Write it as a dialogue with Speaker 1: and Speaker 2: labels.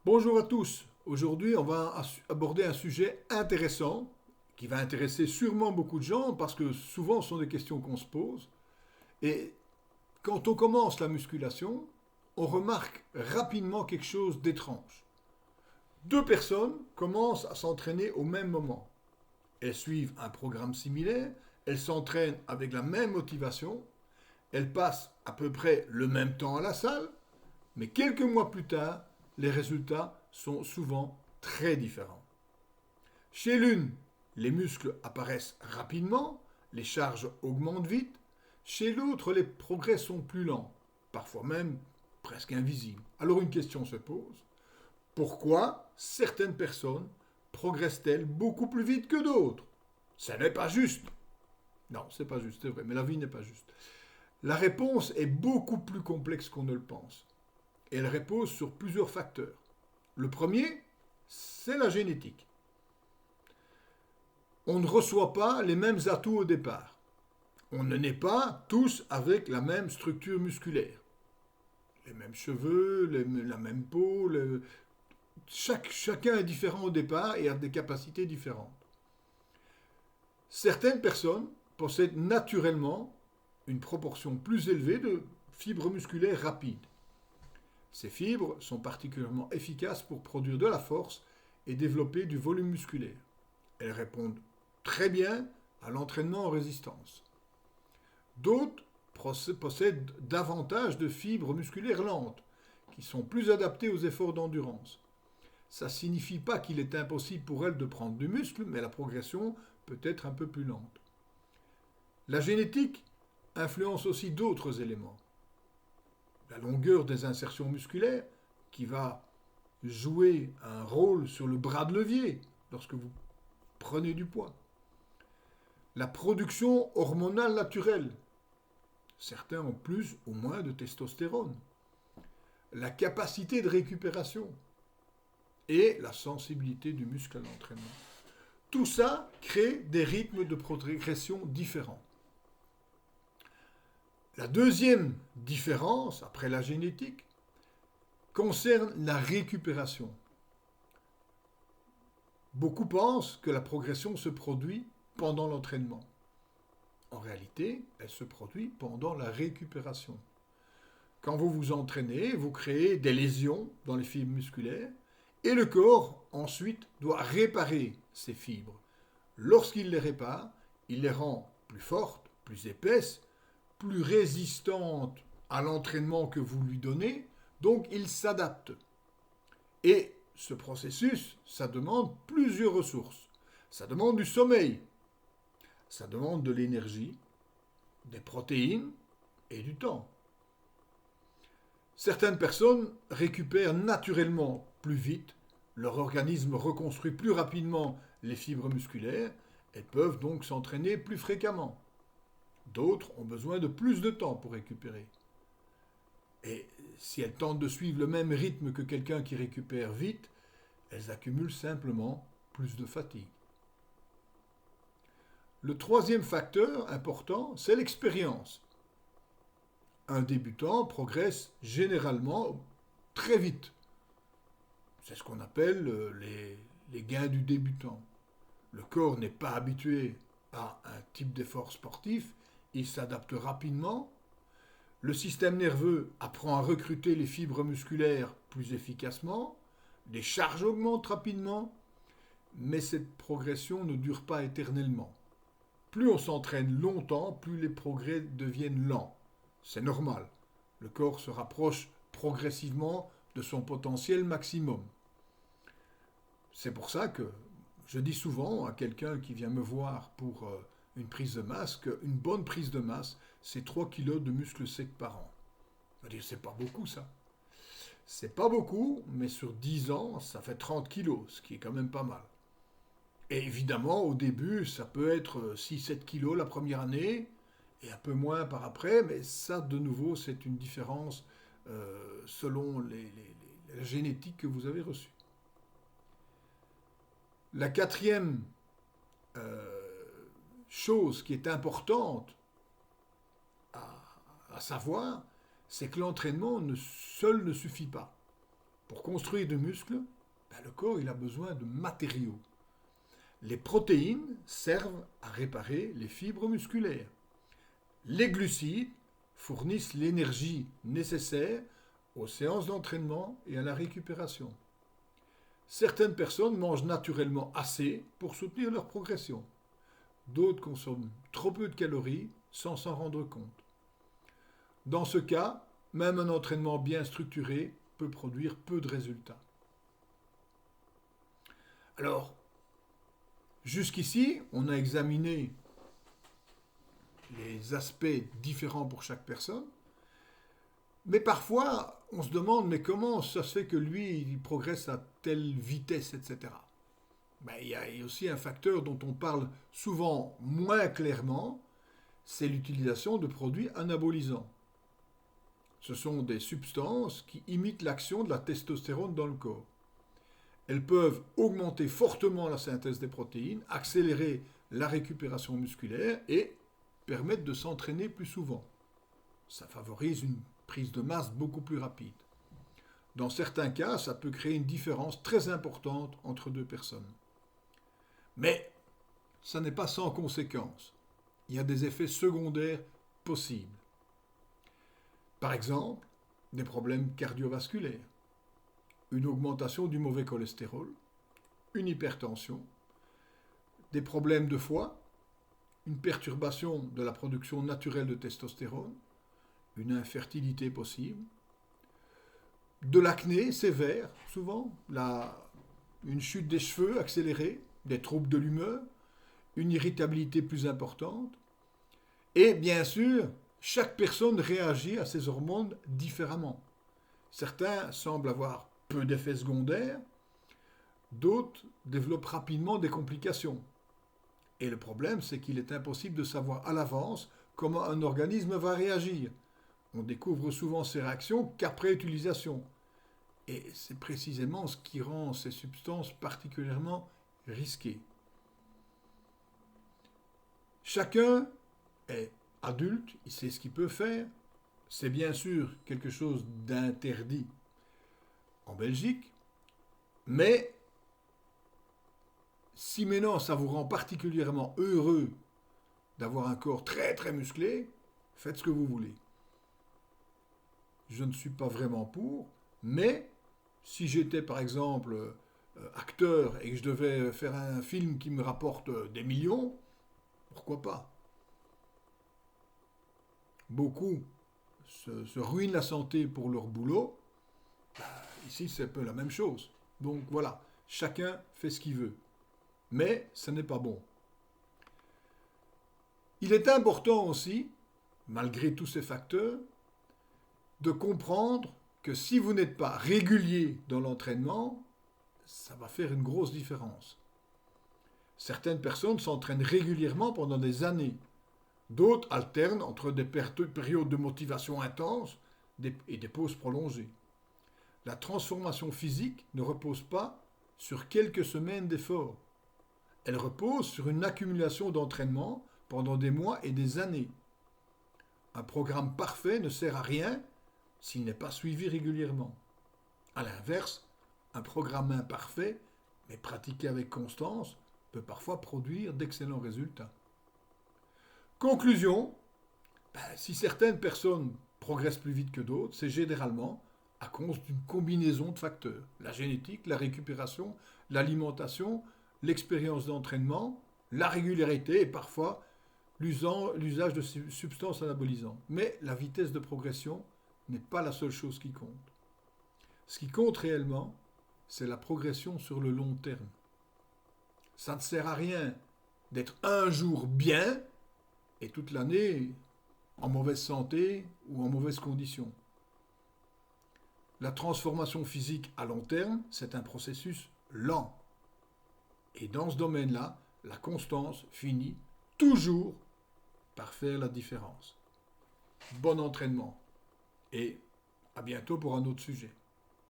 Speaker 1: Bonjour à tous. Aujourd'hui, on va aborder un sujet intéressant qui va intéresser sûrement beaucoup de gens parce que souvent ce sont des questions qu'on se pose. Et quand on commence la musculation, on remarque rapidement quelque chose d'étrange. Deux personnes commencent à s'entraîner au même moment. Elles suivent un programme similaire, elles s'entraînent avec la même motivation, elles passent à peu près le même temps à la salle, mais quelques mois plus tard, les résultats sont souvent très différents. Chez l'une, les muscles apparaissent rapidement, les charges augmentent vite. Chez l'autre, les progrès sont plus lents, parfois même presque invisibles. Alors une question se pose. Pourquoi certaines personnes progressent-elles beaucoup plus vite que d'autres? Ce n'est pas juste. Non, c'est pas juste, c'est vrai, mais la vie n'est pas juste. La réponse est beaucoup plus complexe qu'on ne le pense. Et elle repose sur plusieurs facteurs. Le premier, c'est la génétique. On ne reçoit pas les mêmes atouts au départ. On ne naît pas tous avec la même structure musculaire. Les mêmes cheveux, la même peau. Chacun est différent au départ et a des capacités différentes. Certaines personnes possèdent naturellement une proportion plus élevée de fibres musculaires rapides. Ces fibres sont particulièrement efficaces pour produire de la force et développer du volume musculaire. Elles répondent très bien à l'entraînement en résistance. D'autres possèdent davantage de fibres musculaires lentes, qui sont plus adaptées aux efforts d'endurance. Ça ne signifie pas qu'il est impossible pour elles de prendre du muscle, mais la progression peut être un peu plus lente. La génétique influence aussi d'autres éléments. La longueur des insertions musculaires, qui va jouer un rôle sur le bras de levier lorsque vous prenez du poids. La production hormonale naturelle. Certains ont plus ou moins de testostérone. La capacité de récupération et la sensibilité du muscle à l'entraînement. Tout ça crée des rythmes de progression différents. La deuxième différence, après la génétique, concerne la récupération. Beaucoup pensent que la progression se produit pendant l'entraînement. En réalité, elle se produit pendant la récupération. Quand vous vous entraînez, vous créez des lésions dans les fibres musculaires et le corps ensuite doit réparer ces fibres. Lorsqu'il les répare, il les rend plus fortes, plus épaisses, plus résistantes à l'entraînement que vous lui donnez, donc il s'adapte. Et ce processus, ça demande plusieurs ressources. Ça demande du sommeil, ça demande de l'énergie, des protéines et du temps. Certaines personnes récupèrent naturellement plus vite, leur organisme reconstruit plus rapidement les fibres musculaires et peuvent donc s'entraîner plus fréquemment. D'autres ont besoin de plus de temps pour récupérer. Et si elles tentent de suivre le même rythme que quelqu'un qui récupère vite, elles accumulent simplement plus de fatigue. Le troisième facteur important, c'est l'expérience. Un débutant progresse généralement très vite. C'est ce qu'on appelle les gains du débutant. Le corps n'est pas habitué à un type d'effort sportif, il s'adapte rapidement. Le système nerveux apprend à recruter les fibres musculaires plus efficacement, les charges augmentent rapidement, mais cette progression ne dure pas éternellement. Plus on s'entraîne longtemps, plus les progrès deviennent lents. C'est normal. Le corps se rapproche progressivement de son potentiel maximum. C'est pour ça que je dis souvent à quelqu'un qui vient me voir pour une prise de masse qu'une bonne prise de masse, c'est 3 kilos de muscles secs par an. On va dire, c'est pas beaucoup ça. C'est pas beaucoup, mais sur 10 ans, ça fait 30 kilos, ce qui est quand même pas mal. Et évidemment, au début, ça peut être 6-7 kilos la première année, et un peu moins par après, mais ça, de nouveau, c'est une différence selon la génétique que vous avez reçue. La quatrième euh, chose qui est importante à, à savoir, c'est que l'entraînement seul ne suffit pas. Pour construire du muscle, le corps il a besoin de matériaux. Les protéines servent à réparer les fibres musculaires. Les glucides fournissent l'énergie nécessaire aux séances d'entraînement et à la récupération. Certaines personnes mangent naturellement assez pour soutenir leur progression. D'autres consomment trop peu de calories sans s'en rendre compte. Dans ce cas, même un entraînement bien structuré peut produire peu de résultats. Alors, jusqu'ici, on a examiné les aspects différents pour chaque personne, mais parfois, on se demande, mais comment ça se fait que lui, il progresse à telle vitesse, etc. Il y a aussi un facteur dont on parle souvent moins clairement, c'est l'utilisation de produits anabolisants. Ce sont des substances qui imitent l'action de la testostérone dans le corps. Elles peuvent augmenter fortement la synthèse des protéines, accélérer la récupération musculaire et permettre de s'entraîner plus souvent. Ça favorise une prise de masse beaucoup plus rapide. Dans certains cas, ça peut créer une différence très importante entre deux personnes. Mais ça n'est pas sans conséquences. Il y a des effets secondaires possibles. Par exemple, des problèmes cardiovasculaires, une augmentation du mauvais cholestérol, une hypertension, des problèmes de foie, une perturbation de la production naturelle de testostérone, une infertilité possible, de l'acné sévère, souvent, une chute des cheveux accélérée, des troubles de l'humeur, une irritabilité plus importante, et bien sûr, chaque personne réagit à ces hormones différemment. Certains semblent avoir peu d'effets secondaires, d'autres développent rapidement des complications. Et le problème, c'est qu'il est impossible de savoir à l'avance comment un organisme va réagir. On découvre souvent ces réactions qu'après utilisation. Et c'est précisément ce qui rend ces substances particulièrement risquées. Chacun est adulte, il sait ce qu'il peut faire. C'est bien sûr quelque chose d'interdit en Belgique, mais si maintenant ça vous rend particulièrement heureux d'avoir un corps très très musclé, faites ce que vous voulez. Je ne suis pas vraiment pour, mais si j'étais par exemple acteur et que je devais faire un film qui me rapporte des millions, pourquoi pas ? Beaucoup se ruinent la santé pour leur boulot. Ici, c'est un peu la même chose. Donc voilà, chacun fait ce qu'il veut. Mais ce n'est pas bon. Il est important aussi, malgré tous ces facteurs, de comprendre que si vous n'êtes pas régulier dans l'entraînement, ça va faire une grosse différence. Certaines personnes s'entraînent régulièrement pendant des années. D'autres alternent entre des périodes de motivation intense et des pauses prolongées. La transformation physique ne repose pas sur quelques semaines d'efforts. Elle repose sur une accumulation d'entraînement pendant des mois et des années. Un programme parfait ne sert à rien s'il n'est pas suivi régulièrement. A l'inverse, un programme imparfait, mais pratiqué avec constance, peut parfois produire d'excellents résultats. Conclusion, si certaines personnes progressent plus vite que d'autres, c'est généralement à cause d'une combinaison de facteurs. La génétique, la récupération, l'alimentation, l'expérience d'entraînement, la régularité et parfois l'usage de substances anabolisantes. Mais la vitesse de progression n'est pas la seule chose qui compte. Ce qui compte réellement, c'est la progression sur le long terme. Ça ne sert à rien d'être un jour bien et toute l'année en mauvaise santé ou en mauvaise condition. La transformation physique à long terme, c'est un processus lent. Et dans ce domaine-là, la constance finit toujours par faire la différence. Bon entraînement et à bientôt pour un autre sujet.